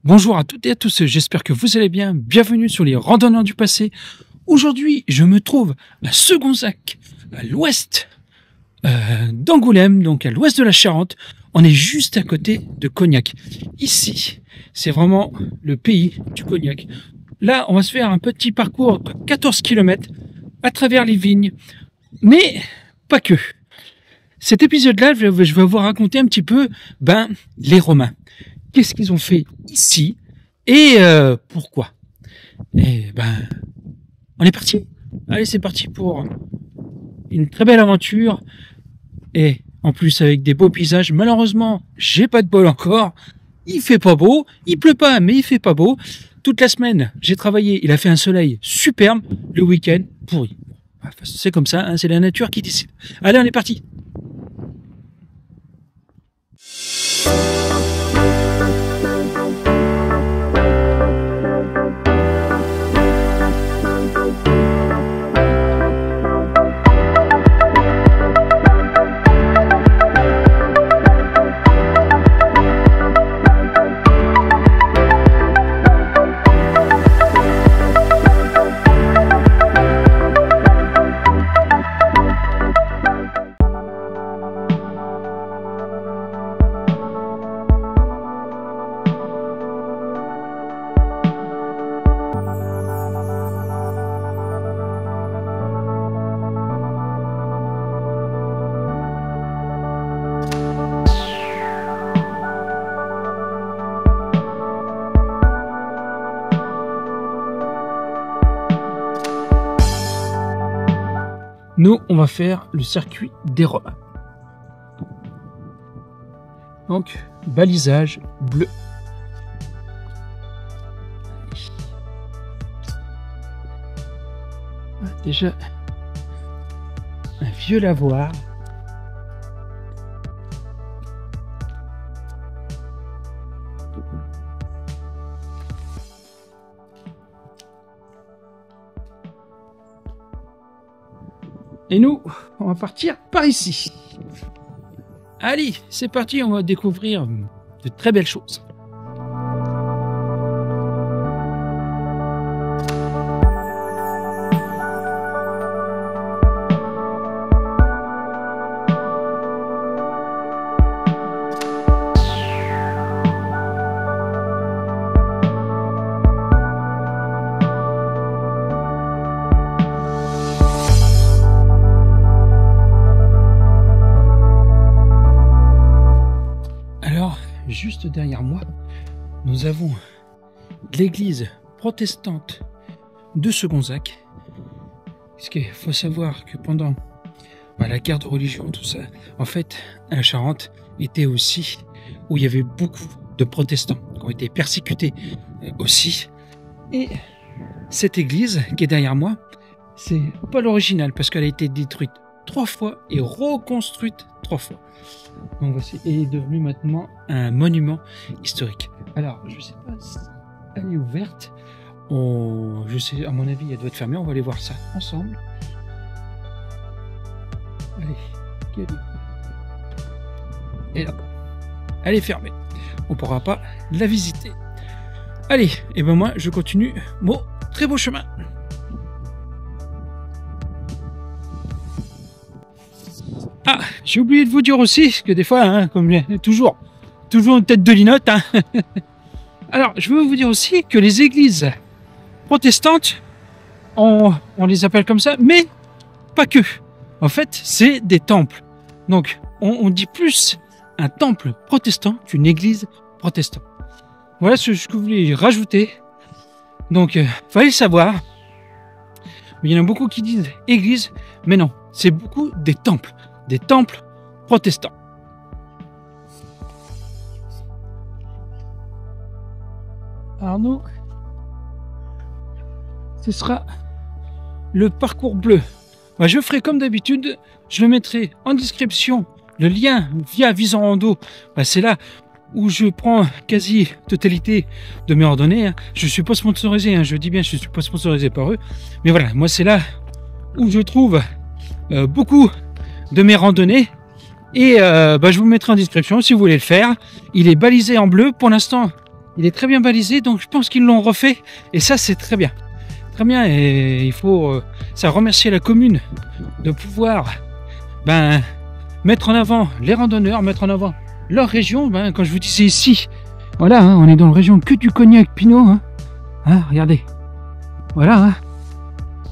Bonjour à toutes et à tous, j'espère que vous allez bien. Bienvenue sur les randonneurs du passé. Aujourd'hui, je me trouve à Segonzac, à l'ouest d'Angoulême, donc à l'ouest de la Charente. On est juste à côté de Cognac. Ici, c'est vraiment le pays du Cognac. Là, on va se faire un petit parcours de 14 km à travers les vignes, mais pas que. Cet épisode-là, je vais vous raconter un petit peu les Romains. Qu'est-ce qu'ils ont fait ici et pourquoi? Et on est parti. Allez, c'est parti pour une très belle aventure et en plus avec des beaux paysages. Malheureusement, j'ai pas de bol encore. Il fait pas beau, il pleut pas, mais il fait pas beau. Toute la semaine, j'ai travaillé. Il a fait un soleil superbe. Le week-end pourri. C'est comme ça, hein, c'est la nature qui décide. Allez, on est parti. Nous, on va faire le circuit des Romains. Donc, balisage bleu. Déjà, un vieux lavoir. Et nous, on va partir par ici. Allez, c'est parti, on va découvrir de très belles choses. Juste derrière moi, nous avons l'église protestante de Segonzac. Parce qu'il faut savoir que pendant la guerre de religion, tout ça, en fait, la Charente était aussi où il y avait beaucoup de protestants qui ont été persécutés aussi. Et cette église qui est derrière moi, c'est pas l'original parce qu'elle a été détruite 3 fois et reconstruite 3 fois. Donc voici, et est devenu maintenant un monument historique. Alors, je sais pas si elle est ouverte. Je sais, à mon avis, elle doit être fermée. On va aller voir ça ensemble. Allez, et là, elle est fermée. On pourra pas la visiter. Allez, et moi, je continue mon très beau chemin. Ah, j'ai oublié de vous dire aussi que des fois, hein, comme toujours une tête de linotte. Hein. Alors, je veux vous dire aussi que les églises protestantes, on les appelle comme ça, mais pas que. En fait, c'est des temples. Donc, on dit plus un temple protestant qu'une église protestante. Voilà ce que je voulais rajouter. Donc, fallait le savoir. Il y en a beaucoup qui disent église, mais non, c'est beaucoup des temples. Des temples protestants. Arnaud, ce sera le parcours bleu. Je ferai comme d'habitude, je le mettrai en description, le lien via Visorando. C'est là où je prends quasi totalité de mes randonnées. Je ne suis pas sponsorisé, je dis bien je ne suis pas sponsorisé par eux. Mais voilà, moi c'est là où je trouve beaucoup de mes randonnées et je vous mettrai en description si vous voulez le faire. Il est balisé en bleu pour l'instant, Il est très bien balisé, donc je pense qu'ils l'ont refait. Et ça, c'est très bien. Très bien, et il faut ça remercier la commune de pouvoir mettre en avant les randonneurs, mettre en avant leur région. Quand je vous disais ici, voilà, hein, on est dans la région que du Cognac Pinot. Hein, regardez. Voilà. Hein.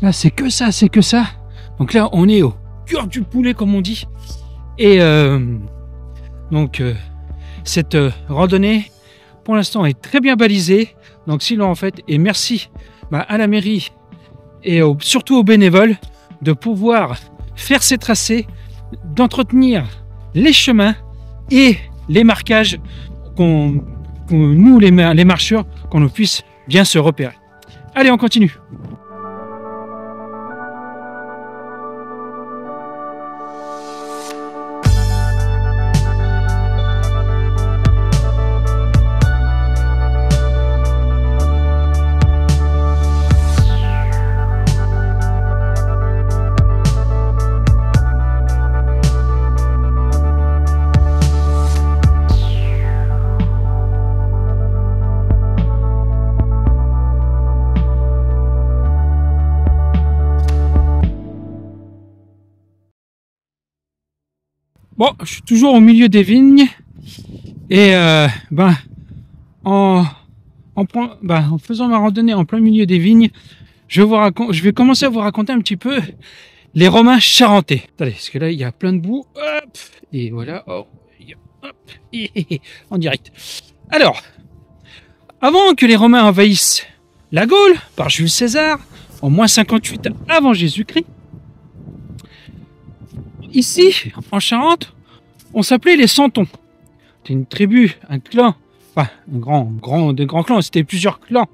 Là, c'est que ça, c'est que ça. Donc là, on est au cœur du poulet, comme on dit. Et cette randonnée, pour l'instant, est très bien balisée. Donc, si l'on en fait, et merci à la mairie et surtout aux bénévoles de pouvoir faire ces tracés, d'entretenir les chemins et les marquages nous, les marcheurs, qu'on puisse bien se repérer. Allez, on continue. Bon, je suis toujours au milieu des vignes et en faisant ma randonnée en plein milieu des vignes, je vais commencer à vous raconter un petit peu les Romains charentais. Attendez, parce que là il y a plein de boue. Hop, et voilà. Oh, hop, en direct. Alors, avant que les Romains envahissent la Gaule par Jules César en moins 58 avant Jésus-Christ, ici, en Charente, on s'appelait les Santons. C'était une tribu, un clan, enfin, des grands clans, c'était plusieurs clans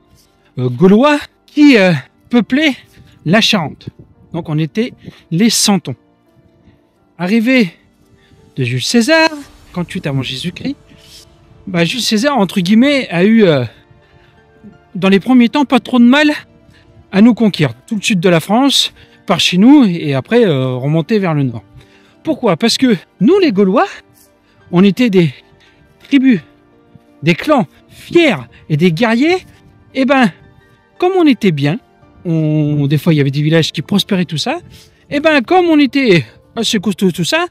gaulois qui peuplaient la Charente. Donc on était les Santons. Arrivé de Jules César, 58 avant Jésus-Christ, Jules César, entre guillemets, a eu, dans les premiers temps, pas trop de mal à nous conquérir. Tout le sud de la France, par chez nous, et après remonter vers le nord. Pourquoi? Parce que nous, les Gaulois, on était des tribus, des clans fiers et des guerriers. Et comme on était bien, des fois il y avait des villages qui prospéraient, tout ça. Et comme on était assez costaud, tout ça,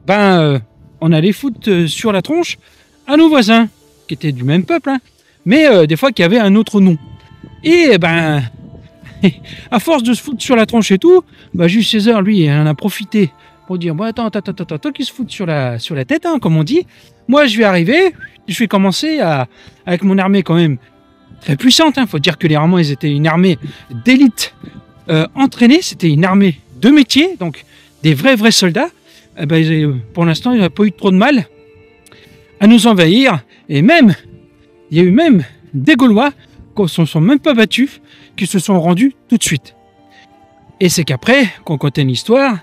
on allait foutre sur la tronche à nos voisins, qui étaient du même peuple, hein, mais des fois qui avaient un autre nom. Et à force de se foutre sur la tronche et tout, Jules César, lui, il en a profité pour dire, attends, qu'ils se foutent sur la tête, hein, comme on dit. Moi, je vais arriver, je vais commencer avec mon armée quand même très puissante. Faut dire que les Romains, ils étaient une armée d'élite entraînée, c'était une armée de métier, donc des vrais soldats. Pour l'instant, il n'y a pas eu trop de mal à nous envahir. Et même, il y a eu même des Gaulois qui ne se sont même pas battus, qui se sont rendus tout de suite. Et c'est qu'après, qu'on comptait une histoire,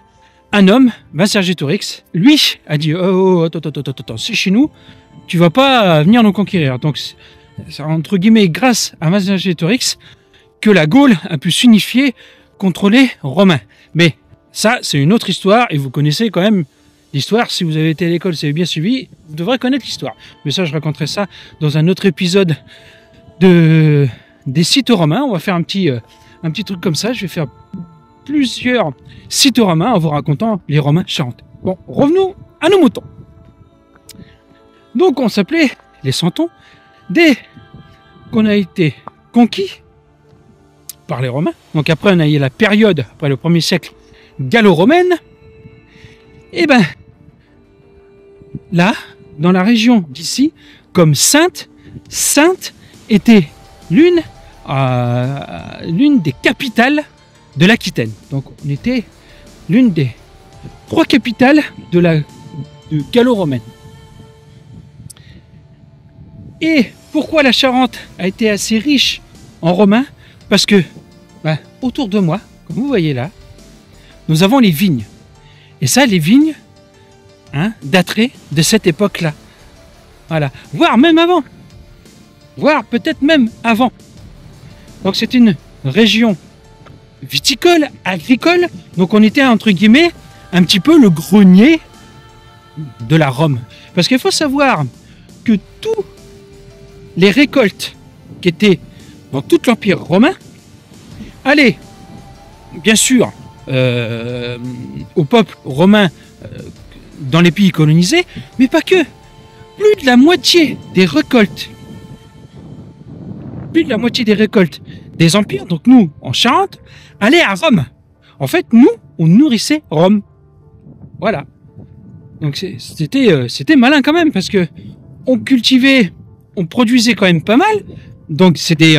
un homme, Vercingétorix, lui, a dit attends, c'est chez nous, tu vas pas venir nous conquérir. Donc, c'est entre guillemets grâce à Vercingétorix que la Gaule a pu s'unifier contre les Romains. Mais ça, c'est une autre histoire, et vous connaissez quand même l'histoire. Si vous avez été à l'école, si vous avez bien suivi, vous devrez connaître l'histoire. Mais ça, je raconterai ça dans un autre épisode des sites romains. On va faire un petit truc comme ça. Je vais faire plusieurs sites romains en vous racontant les Romains charentais. Bon, revenons à nos moutons. Donc, on s'appelait les Santons. Dès qu'on a été conquis par les Romains, donc après on a eu la période, après le 1er siècle, gallo-romaine, et là, dans la région d'ici, comme Saintes était l'une des capitales de l'Aquitaine. Donc on était l'une des 3 capitales de gallo-romaine. Et pourquoi la Charente a été assez riche en romains? Parce que autour de moi, comme vous voyez là, nous avons les vignes. Et ça, les vignes dateraient de cette époque-là. Voilà. Voire même avant. Voire peut-être même avant. Donc c'est une région viticole, agricole. Donc on était entre guillemets un petit peu le grenier de la Rome. Parce qu'il faut savoir que tous les récoltes qui étaient dans tout l'Empire romain allaient, bien sûr, au peuple romain dans les pays colonisés, mais pas que. Plus de la moitié des récoltes, des empires, donc nous, en Charente, allaient à Rome. En fait, nous, on nourrissait Rome. Voilà. Donc c'était malin quand même, parce que on cultivait, on produisait quand même pas mal. Donc c'était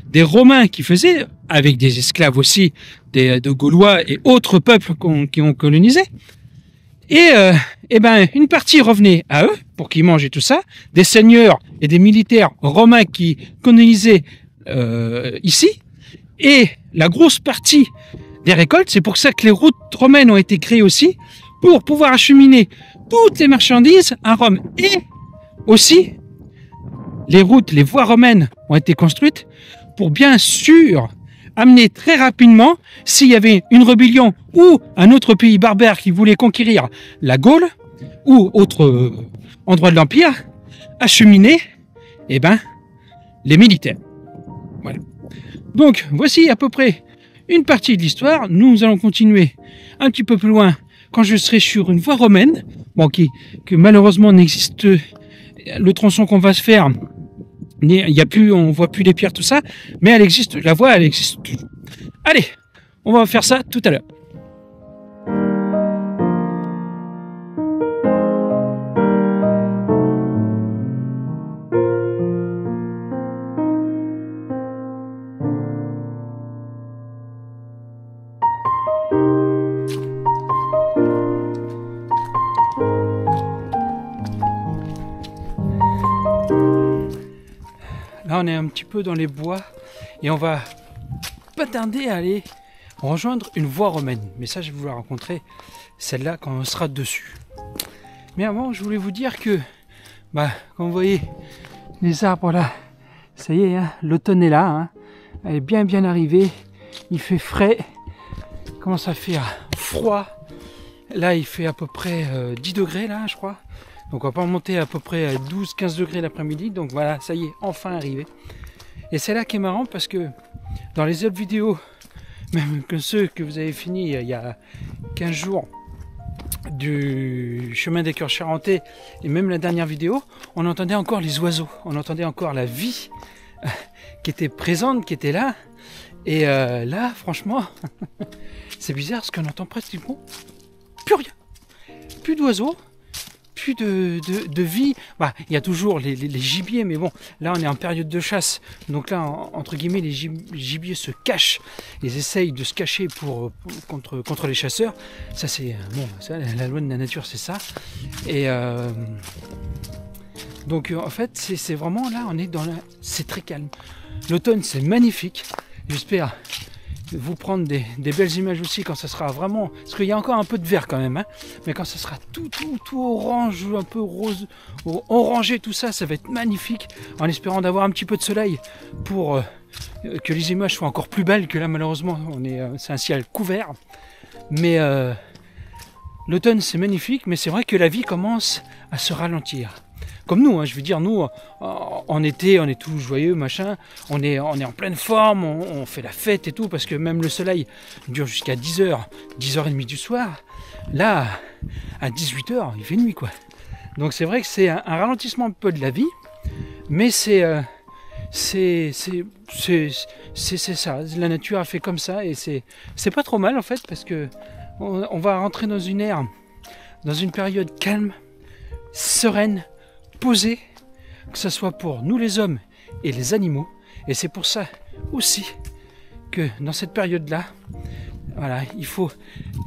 des Romains qui faisaient, avec des esclaves aussi, de Gaulois et autres peuples qui ont colonisé. Et ben une partie revenait à eux pour qu'ils mangent et tout ça, des seigneurs et des militaires romains qui colonisaient ici, et la grosse partie des récoltes, c'est pour ça que les routes romaines ont été créées aussi, pour pouvoir acheminer toutes les marchandises à Rome. Et aussi, les voies romaines ont été construites pour bien sûr amener très rapidement, s'il y avait une rébellion ou un autre pays barbare qui voulait conquérir la Gaule ou autre endroit de l'Empire, acheminer les militaires. Voilà. Donc voici à peu près une partie de l'histoire. Nous allons continuer un petit peu plus loin quand je serai sur une voie romaine, que malheureusement n'existe, le tronçon qu'on va se faire, on voit plus les pierres, tout ça, mais elle existe, la voie, elle existe toujours. Allez, on va faire ça tout à l'heure. Là, on est un petit peu dans les bois et on va pas tarder à aller rejoindre une voie romaine. Mais ça, je vais vous la raconter, celle-là, quand on sera dessus. Mais avant, je voulais vous dire que, comme vous voyez, les arbres là, ça y est, hein, l'automne est là, hein, elle est bien arrivée, il fait frais, il commence à faire froid. Là, il fait à peu près 10 degrés, là, je crois. Donc on va pas monter à peu près à 12-15 degrés l'après-midi. Donc voilà, ça y est, enfin arrivé. Et c'est là qui est marrant parce que dans les autres vidéos, même que ceux que vous avez fini il y a 15 jours du chemin des cœurs charentais, et même la dernière vidéo, on entendait encore les oiseaux, on entendait encore la vie qui était présente, qui était là. Et là, franchement, c'est bizarre parce qu'on entend pratiquement plus rien. Plus d'oiseaux. Plus de vie. Il y a toujours les gibiers, mais bon, là on est en période de chasse, donc là entre guillemets les gibiers se cachent, ils essayent de se cacher contre les chasseurs. Ça c'est ça, la loi de la nature, c'est ça. Et donc en fait c'est vraiment là, on est c'est très calme. L'automne c'est magnifique. J'espère vous prendre des belles images aussi quand ça sera vraiment, parce qu'il y a encore un peu de vert quand même, hein, mais quand ça sera tout orange, un peu rose, orangé, tout ça, ça va être magnifique, en espérant d'avoir un petit peu de soleil pour que les images soient encore plus belles, que là malheureusement c'est un ciel couvert. Mais l'automne c'est magnifique, mais c'est vrai que la vie commence à se ralentir. Comme nous, hein, je veux dire, nous, en été, on est tous joyeux, machin, on est en pleine forme, on fait la fête et tout, parce que même le soleil dure jusqu'à 10h, 10h30 du soir. Là, à 18h, il fait nuit, quoi. Donc c'est vrai que c'est un ralentissement un peu de la vie, mais c'est ça, la nature a fait comme ça, et c'est pas trop mal, en fait, parce que on va rentrer dans une ère, dans une période calme, sereine, posée, que ce soit pour nous les hommes et les animaux. Et c'est pour ça aussi que dans cette période-là, voilà, il faut,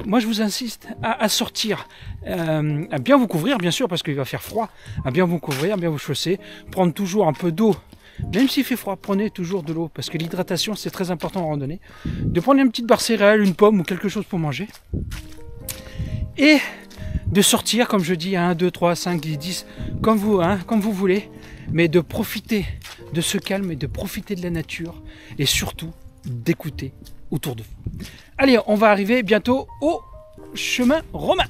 moi je vous insiste à sortir, à bien vous couvrir bien sûr parce qu'il va faire froid, à bien vous couvrir, bien vous chausser, prendre toujours un peu d'eau, même s'il fait froid, prenez toujours de l'eau parce que l'hydratation c'est très important en randonnée, de prendre une petite barre céréale, une pomme ou quelque chose pour manger, et de sortir, comme je dis, 1, 2, 3, 5, 10, comme vous voulez, mais de profiter de ce calme et de profiter de la nature, et surtout d'écouter autour de vous. Allez, on va arriver bientôt au chemin romain.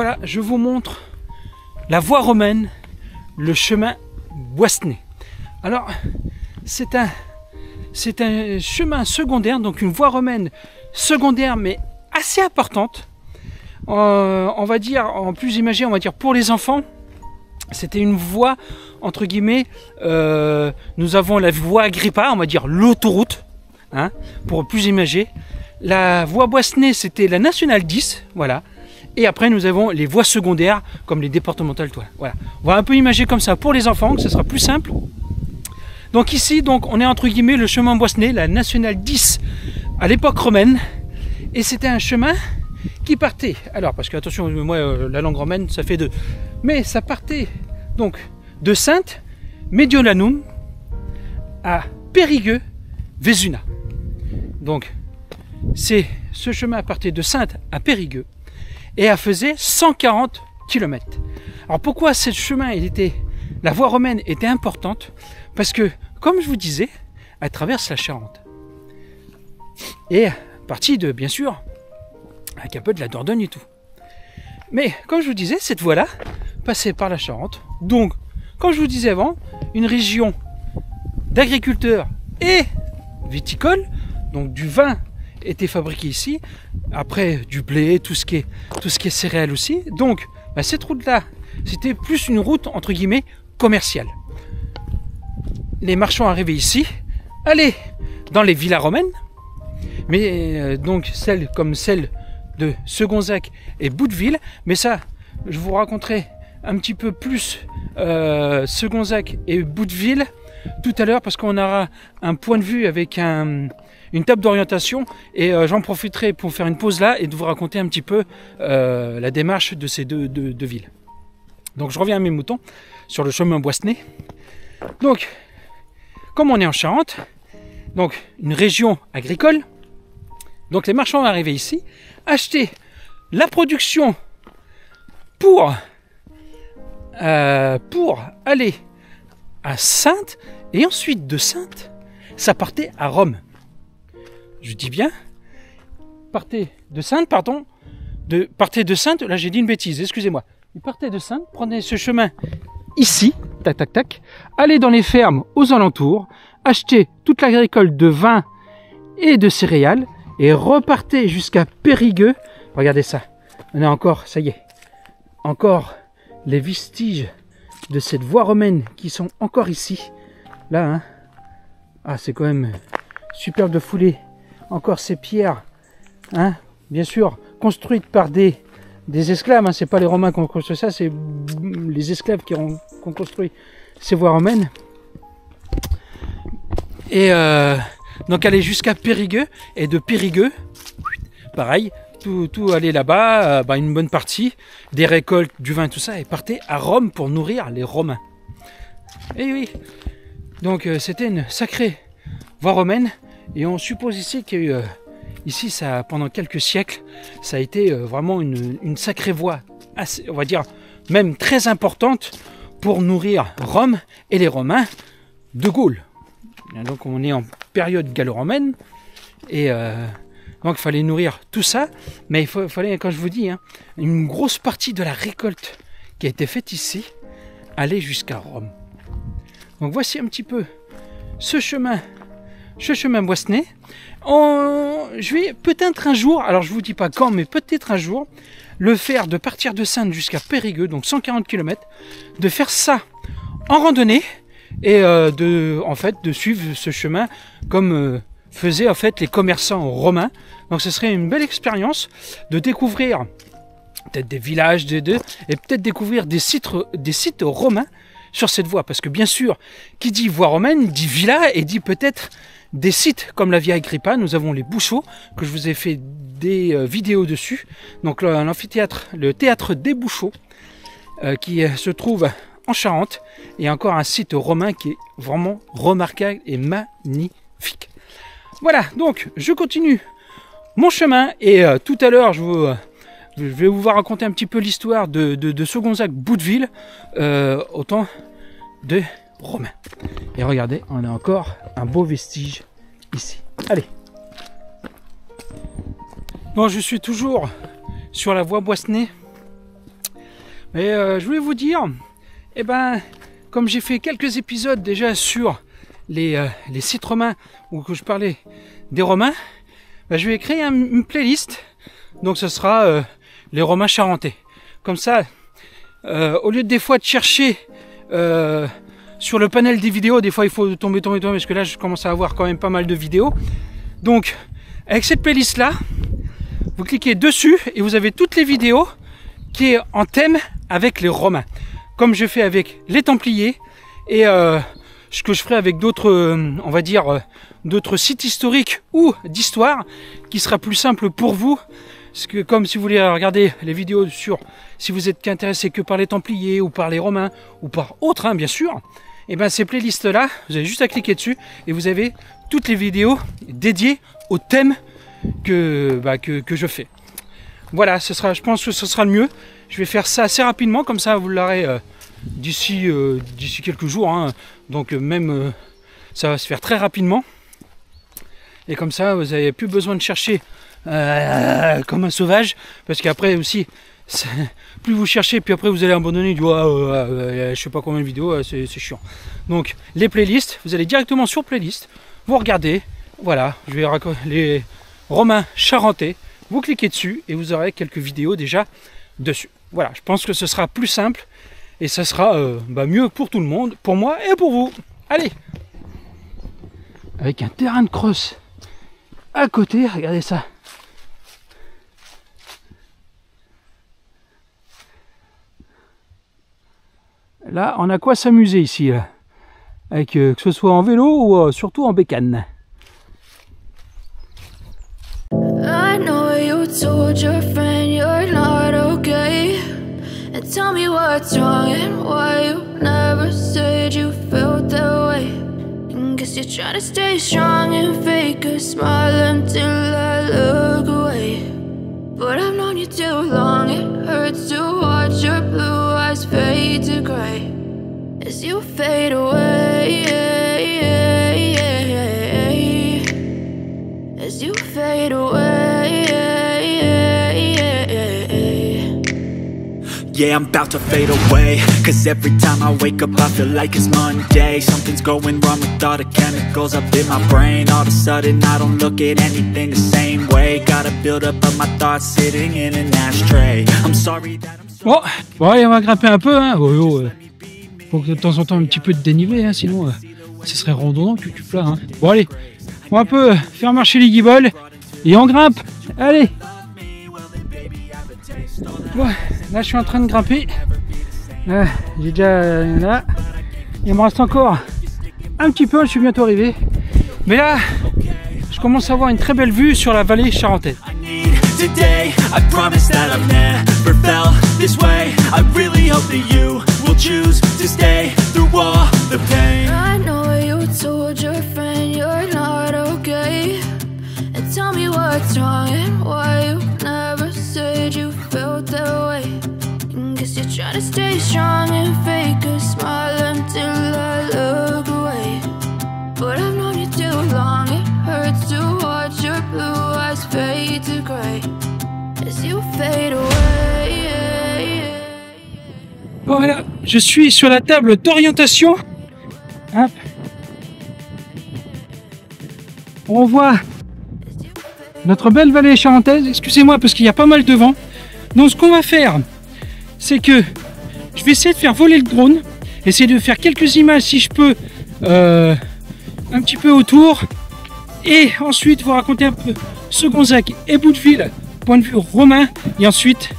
voilà, je vous montre la voie romaine, le chemin Boissenet. Alors, c'est un chemin secondaire, donc une voie romaine secondaire, mais assez importante. On va dire, en plus imagé, on va dire pour les enfants, c'était une voie, entre guillemets, nous avons la voie Agrippa, on va dire l'autoroute, hein, pour plus imagé. La voie Boissenet, c'était la nationale 10, voilà. Et après, nous avons les voies secondaires, comme les départementales. Voilà. On va un peu imager comme ça pour les enfants, que ce sera plus simple. Donc ici, donc, on est entre guillemets le chemin Boissenet, la nationale 10 à l'époque romaine. Et c'était un chemin qui partait. Alors, parce que attention, moi, la langue romaine, ça fait 2. Mais ça partait donc de Sainte Mediolanum à Périgueux, Vesuna. Donc, ce chemin partait de Sainte à Périgueux et elle faisait 140 km. Alors pourquoi ce chemin, la voie romaine était importante? Parce que, comme je vous disais, elle traverse la Charente. Et partie de, bien sûr, avec un peu de la Dordogne et tout. Mais, comme je vous disais, cette voie-là passait par la Charente. Donc, comme je vous disais avant, une région d'agriculteurs et viticoles, donc du vin était fabriqué ici, après du blé, tout ce qui est céréales aussi. Donc cette route-là, c'était plus une route entre guillemets commerciale. Les marchands arrivaient ici, allaient dans les villas romaines, mais donc celles comme celle de Segonzac et Bouteville, mais ça, je vous raconterai un petit peu plus Segonzac et Bouteville tout à l'heure, parce qu'on aura un point de vue avec une table d'orientation, et j'en profiterai pour faire une pause là et de vous raconter un petit peu la démarche de ces deux villes. Donc je reviens à mes moutons sur le chemin Boissenet. Donc, comme on est en Charente, donc une région agricole, donc les marchands arrivaient ici, acheter la production pour aller à Sainte, et ensuite de Sainte, ça partait à Rome. Je dis bien, partez de Sainte, là j'ai dit une bêtise, excusez-moi. Il partait de Sainte, prenez ce chemin ici, tac tac tac, allez dans les fermes aux alentours, achetez toute l'agricole de vin et de céréales, et repartez jusqu'à Périgueux. Regardez ça, on a encore, ça y est, encore les vestiges de cette voie romaine qui sont encore ici, là, hein. Ah, c'est quand même superbe de fouler encore ces pierres, hein, bien sûr, construites par des esclaves, hein. C'est pas les Romains qui ont construit ça, c'est les esclaves qui ont construit ces voies romaines. Et donc aller jusqu'à Périgueux, et de Périgueux, pareil, tout aller là-bas, une bonne partie des récoltes, du vin, tout ça, et partait à Rome pour nourrir les Romains. Et oui, donc c'était une sacrée voie romaine, et on suppose ici qu'il y a eu, ici, ça, pendant quelques siècles, ça a été vraiment une sacrée voie, assez, on va dire même très importante pour nourrir Rome et les Romains de Gaule. Donc on est en période gallo-romaine, et donc il fallait nourrir tout ça, mais il fallait, quand je vous dis, hein, une grosse partie de la récolte qui a été faite ici, aller jusqu'à Rome. Donc voici un petit peu ce chemin Boissenet. Je vais peut-être un jour, alors je vous dis pas quand, mais peut-être un jour, le faire de partir de Sainte jusqu'à Périgueux, donc 140 km, de faire ça en randonnée, et de suivre ce chemin comme faisaient en fait les commerçants romains. Donc ce serait une belle expérience de découvrir peut-être des villages, et peut-être découvrir des sites romains sur cette voie, parce que bien sûr, qui dit voie romaine, dit villa, et dit peut-être des sites comme la Via Agrippa. Nous avons les Bouchots, que je vous ai fait des vidéos dessus, donc l'amphithéâtre, le théâtre des Bouchots, qui se trouve en Charente, et encore un site romain qui est vraiment remarquable et magnifique. Voilà, donc je continue mon chemin, et tout à l'heure je vais vous raconter un petit peu l'histoire de Segonzac Bouteville au temps de Romains. Et regardez, on a encore un beau vestige ici. Allez. Bon, je suis toujours sur la voie Boissenet. Mais je voulais vous dire, eh ben, comme j'ai fait quelques épisodes déjà sur les sites romains où que je parlais des Romains, ben, je vais créer une playlist. Donc ce sera les Romains charentais. Comme ça, au lieu de des fois de chercher sur le panel des vidéos, des fois il faut tomber, parce que là je commence à avoir quand même pas mal de vidéos. Donc avec cette playlist là, vous cliquez dessus et vous avez toutes les vidéos qui est en thème avec les Romains, comme je fais avec les Templiers et ce que je ferai avec d'autres, on va dire, d'autres sites historiques ou d'histoire, qui sera plus simple pour vous. Parce que comme si vous voulez regarder les vidéos sur, si vous êtes intéressé que par les Templiers ou par les Romains ou par autres, hein, bien sûr, et ben ces playlists là, vous avez juste à cliquer dessus et vous avez toutes les vidéos dédiées au thème que je fais. Voilà, je pense que ce sera le mieux. Je vais faire ça assez rapidement, comme ça vous l'aurez d'ici quelques jours, hein. Donc même ça va se faire très rapidement. Et comme ça, vous n'avez plus besoin de chercher comme un sauvage, parce qu'après aussi, plus vous cherchez, puis après vous allez abandonner, du je sais pas combien de vidéos, c'est chiant. Donc les playlists, vous allez directement sur playlist, vous regardez, voilà, je vais les Romains charentais, vous cliquez dessus et vous aurez quelques vidéos déjà dessus. Voilà, je pense que ce sera plus simple et ça sera mieux pour tout le monde, pour moi et pour vous. Allez, avec un terrain de cross à côté, regardez ça. Là, on a quoi s'amuser ici, là. Avec que ce soit en vélo ou surtout en bécane. I know you told your friend you're not okay, and tell me what's wrong and why you never said you felt that way. And guess you're trying to stay strong and fake a smile until I look away. But I've known you too long, it hurts to watch your blue eyes fade to gray as you fade away, as you fade away. Yeah, I'm about to fade away, cause every time I wake up I feel like it's Monday. Something's going wrong with all the chemicals up in my brain. All of a sudden I don't look at anything the same way. Gotta build up of my thoughts sitting in an ashtray. I'm sorry that I'm so... Bon, allez, on va grimper un peu, hein. Faut que de temps en temps un petit peu de dénivelé, hein, sinon ce serait redondant que tu plat, hein. Bon allez, on va un peu faire marcher les guibolles et on grimpe. Allez. Bon, là je suis en train de grimper. J'ai déjà là. Il me reste encore un petit peu, je suis bientôt arrivé. Mais là, je commence à avoir une très belle vue sur la vallée charentaise. Today, I promise that I've never felt this way. I really hope that you will choose to stay through all the pain. I know you told your friend you're not okay, and tell me what's wrong and why you never said you felt that way. And guess you're trying to stay strong and fake a smile until I look away. But I've known you too long, it hurts to watch your blue eyes fade to gray as you fade away. Voilà, je suis sur la table d'orientation. Hop. On voit notre belle vallée charentaise. Excusez-moi parce qu'il y a pas mal de vent. Donc ce qu'on va faire, c'est que je vais essayer de faire voler le drone, essayer de faire quelques images si je peux, un petit peu autour, et ensuite vous raconter un peu Segonzac et Bouteville, point de vue romain, et ensuite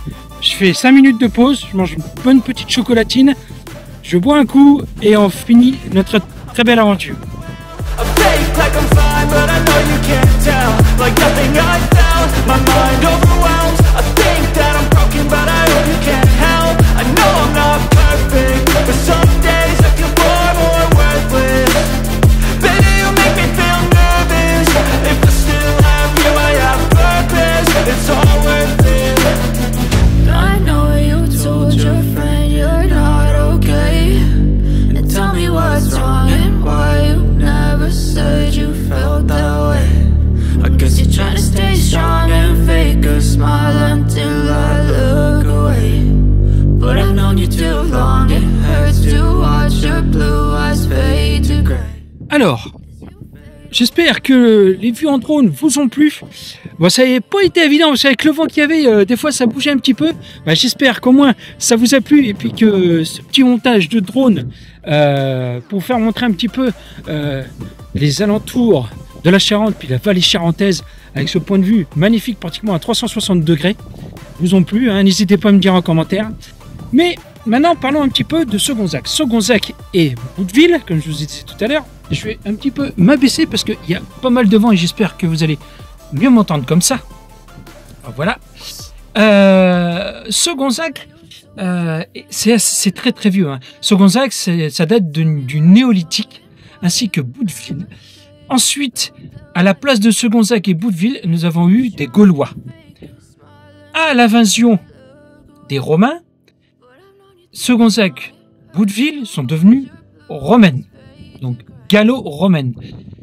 je fais 5 minutes de pause, je mange une bonne petite chocolatine, je bois un coup et on finit notre très belle aventure. Trying to stay strong and fake a smile. Alors, j'espère que les vues en drone vous ont plu. Bon, ça n'a pas été évident, parce qu'avec le vent qu'il y avait, des fois ça bougeait un petit peu. Bah, j'espère qu'au moins ça vous a plu, et puis que ce petit montage de drone pour faire montrer un petit peu les alentours de la Charente, puis la vallée charentaise, avec ce point de vue magnifique, pratiquement à 360 degrés, vous ont plu, hein. N'hésitez pas à me dire en commentaire. Mais maintenant, parlons un petit peu de Segonzac. Segonzac et Bouteville, comme je vous ai dit tout à l'heure. Je vais un petit peu m'abaisser parce qu'il y a pas mal de vent et j'espère que vous allez mieux m'entendre comme ça. Voilà. Segonzac, c'est très très vieux, hein. Segonzac, ça date du néolithique, ainsi que Bouteville. Ensuite, à la place de Segonzac et Bouteville, nous avons eu des Gaulois. À l'invasion des Romains, Segonzac, Bouteville sont devenus romaines, donc gallo-romaines.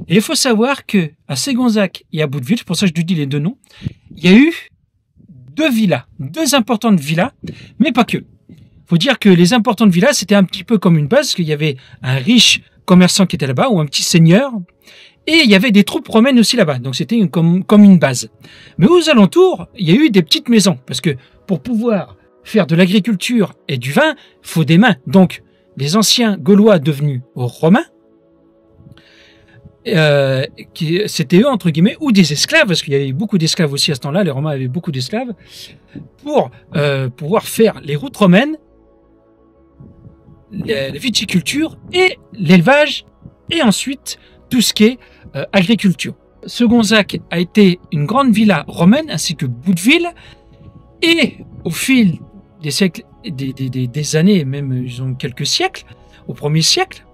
Et il faut savoir que à Segonzac et à Bouteville, c'est pour ça que je te dis les deux noms, il y a eu deux villas, deux importantes villas, mais pas que. Il faut dire que les importantes villas, c'était un petit peu comme une base, parce qu'il y avait un riche commerçant qui était là-bas, ou un petit seigneur, et il y avait des troupes romaines aussi là-bas, donc c'était comme une base. Mais aux alentours, il y a eu des petites maisons, parce que pour pouvoir faire de l'agriculture et du vin, il faut des mains. Donc, les anciens Gaulois devenus romains, c'était eux, entre guillemets, ou des esclaves, parce qu'il y avait beaucoup d'esclaves aussi à ce temps-là, les Romains avaient beaucoup d'esclaves, pour pouvoir faire les routes romaines, la viticulture et l'élevage, et ensuite tout ce qui est agriculture. Segonzac a été une grande villa romaine, ainsi que Bouteville, et au fil des siècles, des années, même ils ont quelques siècles, au 1er siècle,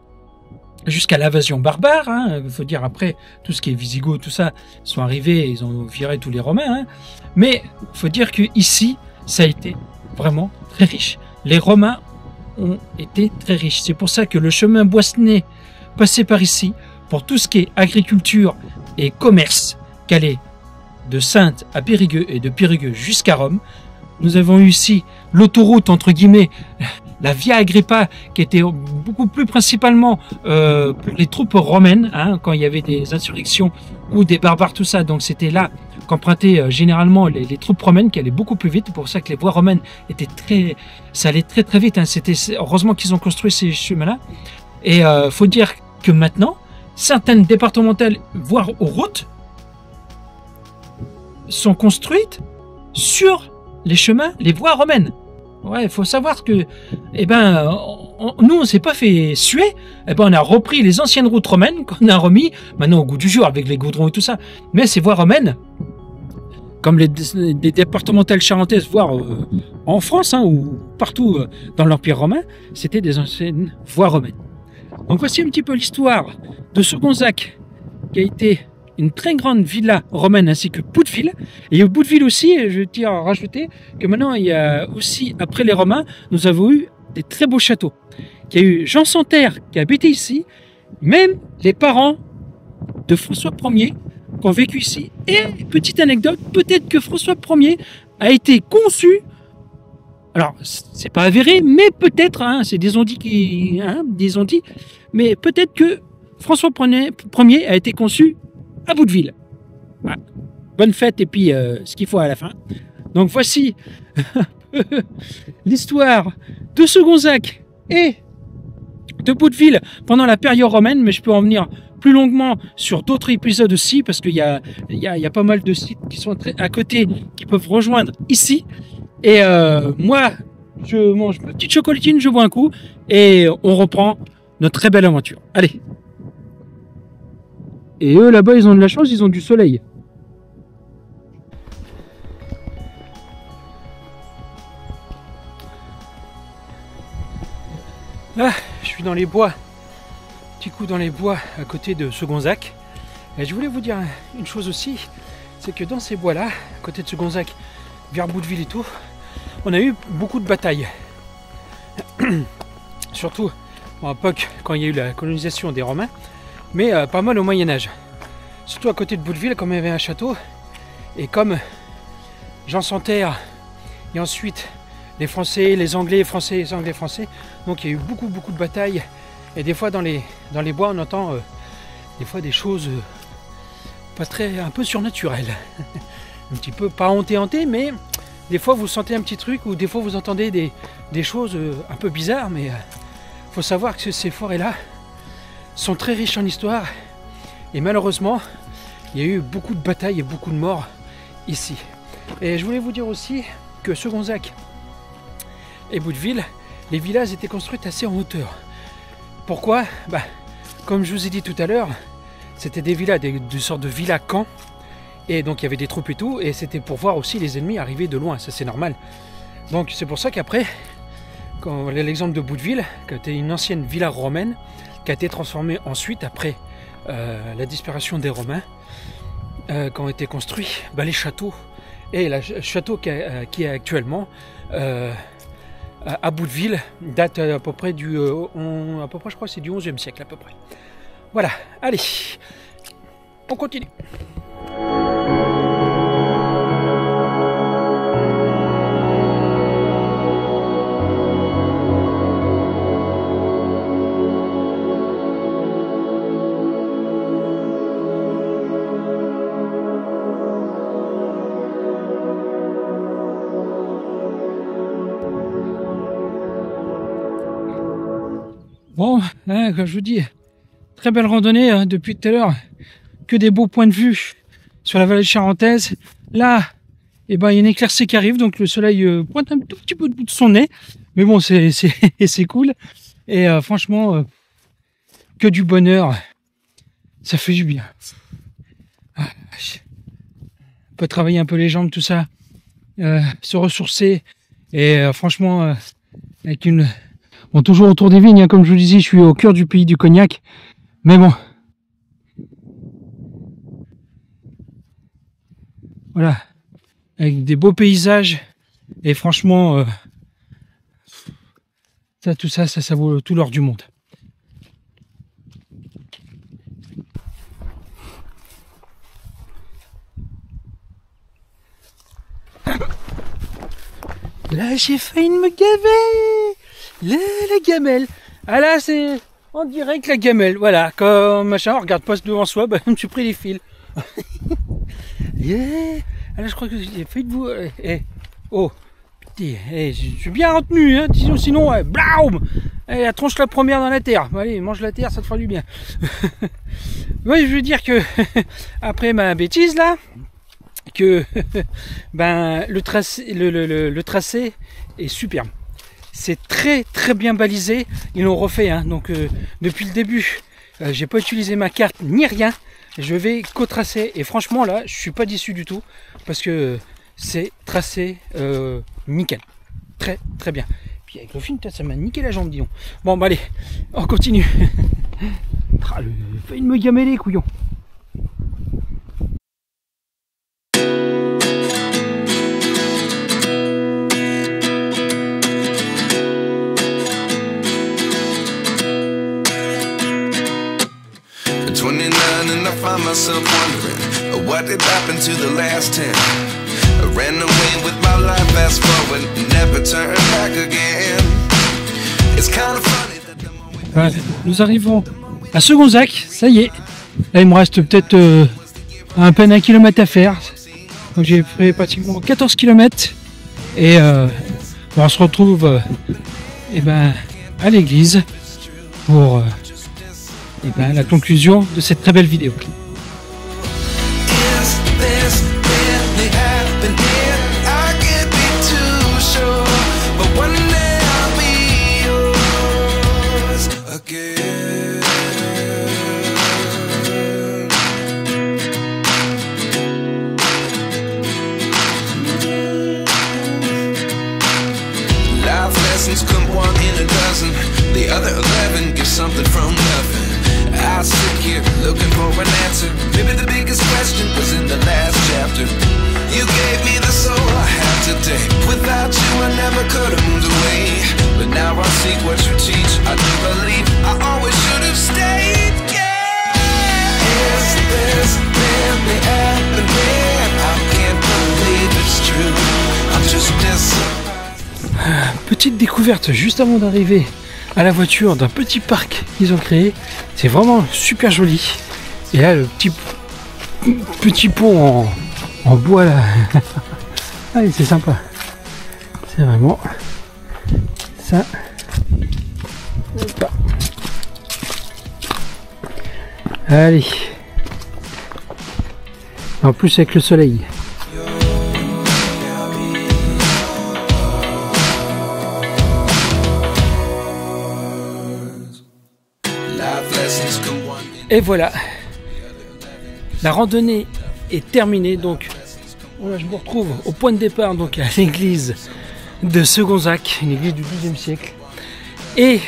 jusqu'à l'invasion barbare, hein, il faut dire après, tout ce qui est Visigoth, tout ça, sont arrivés, ils ont viré tous les Romains, hein, mais il faut dire que ici, ça a été vraiment très riche. Les Romains ont été très riches, c'est pour ça que le chemin boissené passait par ici, pour tout ce qui est agriculture et commerce, qu'allait de Saintes à Périgueux et de Périgueux jusqu'à Rome. Nous avons eu ici l'autoroute, entre guillemets, la Via Agrippa, qui était beaucoup plus principalement pour les troupes romaines, hein, quand il y avait des insurrections ou des barbares, tout ça. Donc c'était là qu'empruntaient généralement les troupes romaines, qui allaient beaucoup plus vite. C'est pour ça que les voies romaines ça allait très très vite, hein. Heureusement qu'ils ont construit ces chemins-là. Et faut dire que maintenant, certaines départementales, voire aux routes, sont construites sur les chemins, les voies romaines. Ouais, il faut savoir que, nous, on s'est pas fait suer. On a repris les anciennes routes romaines qu'on a remis maintenant au goût du jour avec les goudrons et tout ça. Mais ces voies romaines, comme les départementales charentaises, voire en France, hein, ou partout dans l'Empire romain, c'était des anciennes voies romaines. Donc voici un petit peu l'histoire de Segonzac, qui a été une très grande villa romaine, ainsi que Bouteville. Et au Bouteville aussi, je tiens à rajouter que maintenant, il y a aussi, après les Romains, nous avons eu des très beaux châteaux. Il y a eu Jean Santerre qui a habité ici, même les parents de François Ier qui ont vécu ici. Et petite anecdote, peut-être que François Ier a été conçu, alors c'est pas avéré, mais peut-être, hein, c'est des ondits mais peut-être que François Ier a été conçu à Bouteville. Voilà. Bonne fête et puis ce qu'il faut à la fin. Donc voici l'histoire de Segonzac et de Bouteville pendant la période romaine, mais je peux en venir plus longuement sur d'autres épisodes aussi, parce qu'il y a pas mal de sites qui sont à côté, qui peuvent rejoindre ici. Et moi, je mange ma petite chocolatine, je bois un coup, et on reprend notre très belle aventure. Allez. Et eux, là-bas, ils ont de la chance, ils ont du soleil. Là, je suis dans les bois. Petit coup dans les bois à côté de Segonzac. Et je voulais vous dire une chose aussi, c'est que dans ces bois-là, à côté de Segonzac, vers Bouteville et tout, on a eu beaucoup de batailles. Surtout à l'époque, quand il y a eu la colonisation des Romains, mais pas mal au Moyen-Âge. Surtout à côté de Bouteville, comme il y avait un château, et comme Jean Santerre, et ensuite les Français, les Anglais, Français, les Anglais, Français. Donc il y a eu beaucoup de batailles, et des fois dans les bois on entend des fois des choses pas très, un peu surnaturelles. Un petit peu, pas hanté, mais des fois vous sentez un petit truc, ou des fois vous entendez des choses un peu bizarres, mais faut savoir que ces forêts-là sont très riches en histoire, et malheureusement, il y a eu beaucoup de batailles et beaucoup de morts ici. Et je voulais vous dire aussi que Segonzac et Bouteville, les villas étaient construites assez en hauteur. Pourquoi? Comme je vous ai dit tout à l'heure, c'était des villas, des sortes de villas camps, et donc il y avait des troupes et tout, et c'était pour voir aussi les ennemis arriver de loin, ça c'est normal. Donc c'est pour ça qu'après, quand l'exemple de Bouteville, qui était une ancienne villa romaine, qui a été transformée ensuite, après la disparition des Romains, quand ont été construits les châteaux, et le château qui est actuellement à Bouteville date à peu près du je crois que c'est du 11e siècle à peu près. Voilà, allez, on continue. Bon, comme je vous dis, très belle randonnée depuis tout à l'heure, que des beaux points de vue sur la vallée charentaise. Là, il y a une éclaircie qui arrive, donc le soleil pointe un tout petit peu de bout de son nez, mais bon, c'est cool. Et franchement, que du bonheur, ça fait du bien. On peut travailler un peu les jambes, tout ça, se ressourcer, et franchement, avec une... Bon, toujours autour des vignes, comme je vous disais, je suis au cœur du pays du Cognac. Mais bon. Voilà. Avec des beaux paysages. Et franchement, tout ça vaut tout l'or du monde. Là, j'ai failli me gaver. La gamelle. Ah là, c'est en direct la gamelle. Voilà, comme machin, on regarde pas devant soi, je me suis pris les fils. Yeah. Ah là, je crois que j'ai fait de vous. Oh, petit, je suis bien retenu, hein, sinon, blaum, la tronche la première dans la terre. Allez, mange la terre, ça te fera du bien. Oui, je veux dire que, après ma bêtise là, que le tracé est superbe. C'est très très bien balisé, ils l'ont refait, hein. Donc depuis le début, j'ai pas utilisé ma carte ni rien, je vais qu'au tracé, et franchement là, je suis pas déçu du tout, parce que c'est tracé nickel, très très bien. Puis avec le film, ça m'a niqué la jambe, dis donc. Bon allez, on continue. Il me gamer les couillons. And I find myself wondering what did happen to the last 10. I ran away with my life, fast forward, never turn back again. It's kind of funny that the moment... Voilà, nous arrivons à Segonzac, ça y est. Là il me reste peut-être à peine 1 kilomètre à faire. Donc j'ai fait pratiquement 14 km. Et on se retrouve à l'église pour la conclusion de cette très belle vidéo. Come one in a dozen, the other 11 give something from nothing. I sit here looking for an answer. Maybe the biggest question was in the last chapter. You gave me the soul I have today. Without you I never could have moved away. But now I see what you teach. I do believe I always should have stayed. Yeah. Is this really happening? I can't believe it's true. I'm just missing. Petite découverte juste avant d'arriver à la voiture d'un petit parc qu'ils ont créé. C'est vraiment super joli. Et là, le petit pont en bois là. Allez, c'est sympa. C'est vraiment ça. Allez. En plus avec le soleil. Et voilà. La randonnée est terminée, donc voilà, je me retrouve au point de départ, donc à l'église de Segonzac, une église du XIIe siècle. Et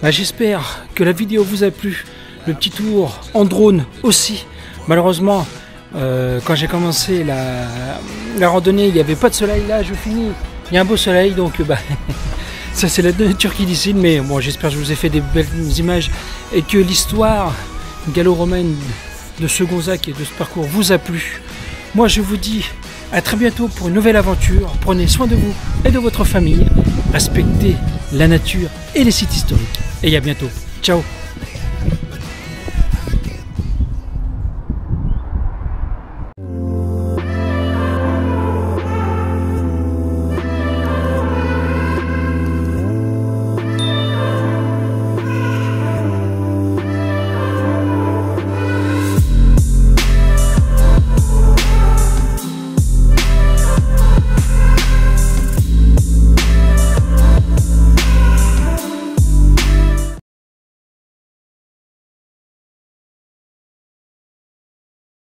bah, j'espère que la vidéo vous a plu, le petit tour en drone aussi. Malheureusement, quand j'ai commencé la randonnée, il n'y avait pas de soleil. Là, je finis, il y a un beau soleil, donc bah, ça c'est la nature qui décide. Mais bon, j'espère que je vous ai fait des belles images et que l'histoire gallo-romaine de Segonzac et de ce parcours vous a plu. Moi je vous dis à très bientôt pour une nouvelle aventure. Prenez soin de vous et de votre famille, respectez la nature et les sites historiques. Et à bientôt. Ciao.